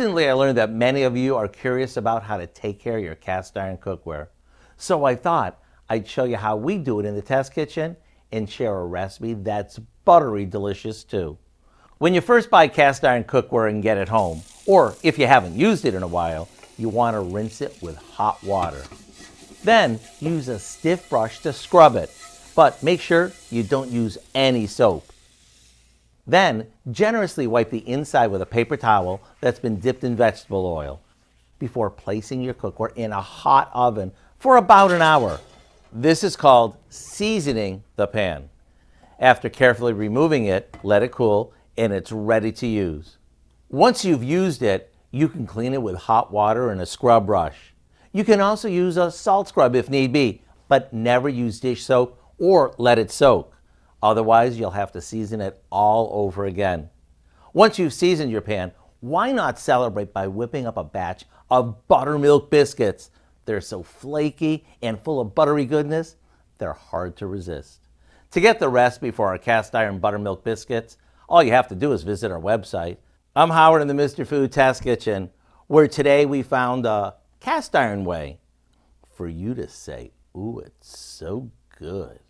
Recently, I learned that many of you are curious about how to take care of your cast iron cookware. So I thought I'd show you how we do it in the test kitchen and share a recipe that's buttery delicious too. When you first buy cast iron cookware and get it home, or if you haven't used it in a while, you want to rinse it with hot water. Then use a stiff brush to scrub it, but make sure you don't use any soap. Then generously wipe the inside with a paper towel that's been dipped in vegetable oil before placing your cookware in a hot oven for about an hour. This is called seasoning the pan. After carefully removing it, let it cool and it's ready to use. Once you've used it, you can clean it with hot water and a scrub brush. You can also use a salt scrub if need be, but never use dish soap or let it soak. Otherwise, you'll have to season it all over again. Once you've seasoned your pan, why not celebrate by whipping up a batch of buttermilk biscuits? They're so flaky and full of buttery goodness, they're hard to resist. To get the recipe for our cast iron buttermilk biscuits, all you have to do is visit our website. I'm Howard in the Mr. Food Test Kitchen, where today we found a cast iron way for you to say, ooh, it's so good.